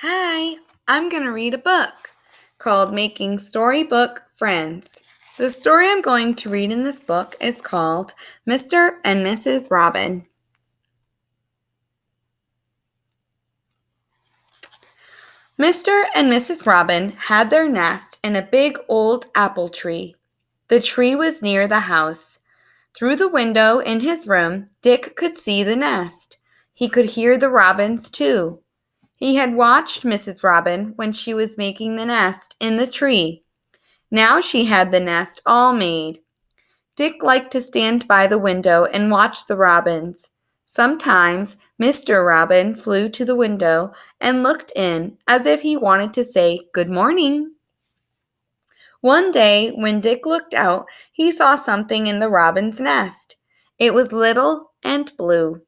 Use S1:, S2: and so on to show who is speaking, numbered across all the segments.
S1: Hi, I'm going to read a book called Making Storybook Friends. The story I'm going to read in this book is called Mr. and Mrs. Robin. Mr. and Mrs. Robin had their nest in a big old apple tree. The tree was near the house. Through the window in his room, Dick could see the nest. He could hear the robins, too. He had watched Mrs. Robin when she was making the nest in the tree. Now she had the nest all made. Dick liked to stand by the window and watch the robins. Sometimes Mr. Robin flew to the window and looked in as if he wanted to say good morning. One day, when Dick looked out, he saw something in the robin's nest. It was little and blue.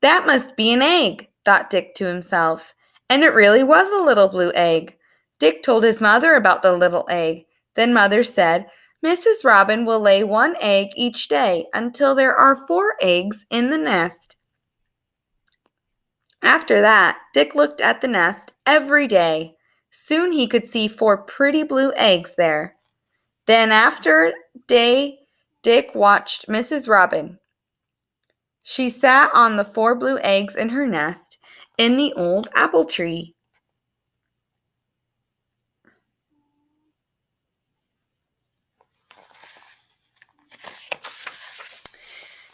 S1: That must be an egg, thought Dick to himself. And it really was a little blue egg. Dick told his mother about the little egg. Then Mother said, Mrs. Robin will lay one egg each day until there are 4 eggs in the nest. After that, Dick looked at the nest every day. Soon he could see 4 pretty blue eggs there. Then after day, Dick watched Mrs. Robin. She sat on the 4 blue eggs in her nest in the old apple tree.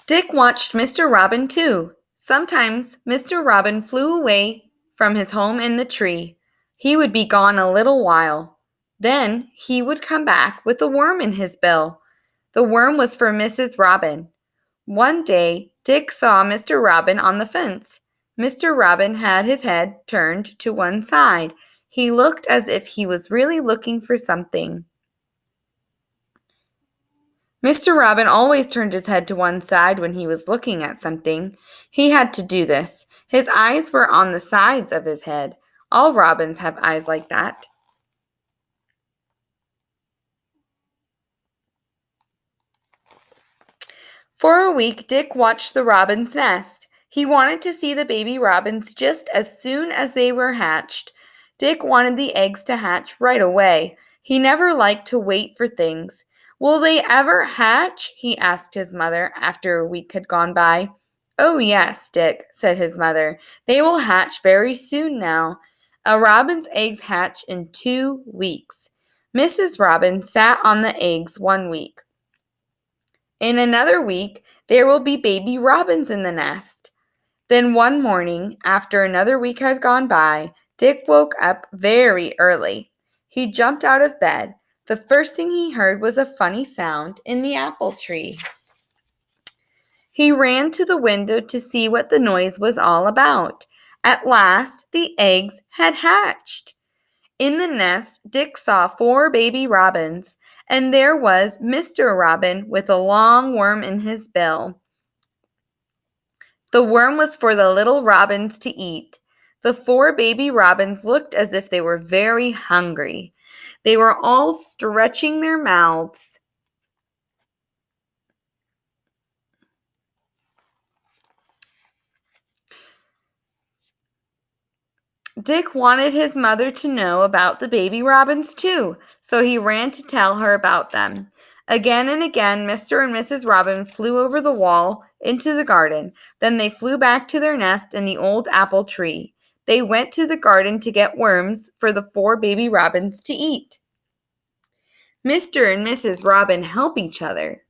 S1: Dick watched Mr. Robin too. Sometimes Mr. Robin flew away from his home in the tree. He would be gone a little while. Then he would come back with a worm in his bill. The worm was for Mrs. Robin. One day, Dick saw Mr. Robin on the fence. Mr. Robin had his head turned to one side. He looked as if he was really looking for something. Mr. Robin always turned his head to one side when he was looking at something. He had to do this. His eyes were on the sides of his head. All robins have eyes like that. For a week, Dick watched the robin's nest. He wanted to see the baby robins just as soon as they were hatched. Dick wanted the eggs to hatch right away. He never liked to wait for things. Will they ever hatch? He asked his mother after a week had gone by. Oh, yes, Dick, said his mother. They will hatch very soon now. A robin's eggs hatch in 2 weeks. Mrs. Robin sat on the eggs 1 week. In another week, there will be baby robins in the nest. Then one morning, after another week had gone by, Dick woke up very early. He jumped out of bed. The first thing he heard was a funny sound in the apple tree. He ran to the window to see what the noise was all about. At last, the eggs had hatched. In the nest, Dick saw 4 baby robins, and there was Mr. Robin with a long worm in his bill. The worm was for the little robins to eat. The 4 baby robins looked as if they were very hungry. They were all stretching their mouths. Dick wanted his mother to know about the baby robins too, so he ran to tell her about them. Again and again, Mr. and Mrs. Robin flew over the wall into the garden. Then they flew back to their nest in the old apple tree. They went to the garden to get worms for the 4 baby robins to eat. Mr. and Mrs. Robin help each other.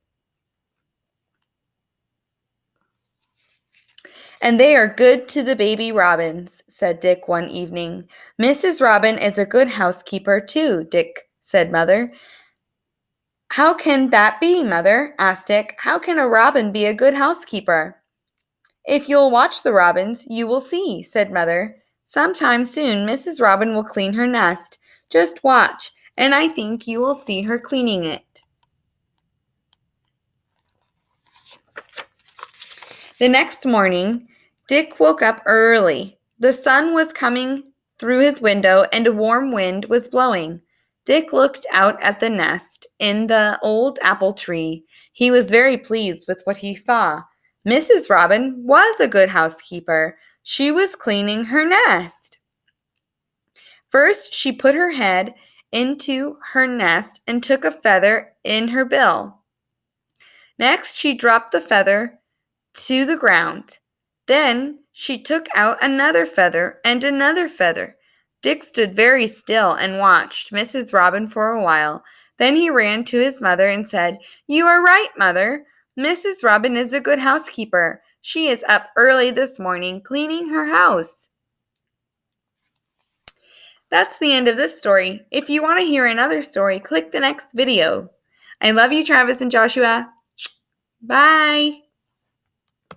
S1: And they are good to the baby robins, said Dick one evening. Mrs. Robin is a good housekeeper, too, Dick said, Mother. How can that be, Mother? Asked Dick. How can a robin be a good housekeeper? If you'll watch the robins, you will see, said Mother. Sometime soon, Mrs. Robin will clean her nest. Just watch, and I think you will see her cleaning it. The next morning, Dick woke up early. The sun was coming through his window and a warm wind was blowing. Dick looked out at the nest in the old apple tree. He was very pleased with what he saw. Mrs. Robin was a good housekeeper. She was cleaning her nest. First, she put her head into her nest and took a feather in her bill. Next, she dropped the feather to the ground. Then she took out another feather and another feather. Dick stood very still and watched Mrs. Robin for a while. Then he ran to his mother and said, "You are right, Mother. Mrs. Robin is a good housekeeper. She is up early this morning cleaning her house." That's the end of this story. If you want to hear another story, click the next video. I love you, Travis and Joshua. Bye.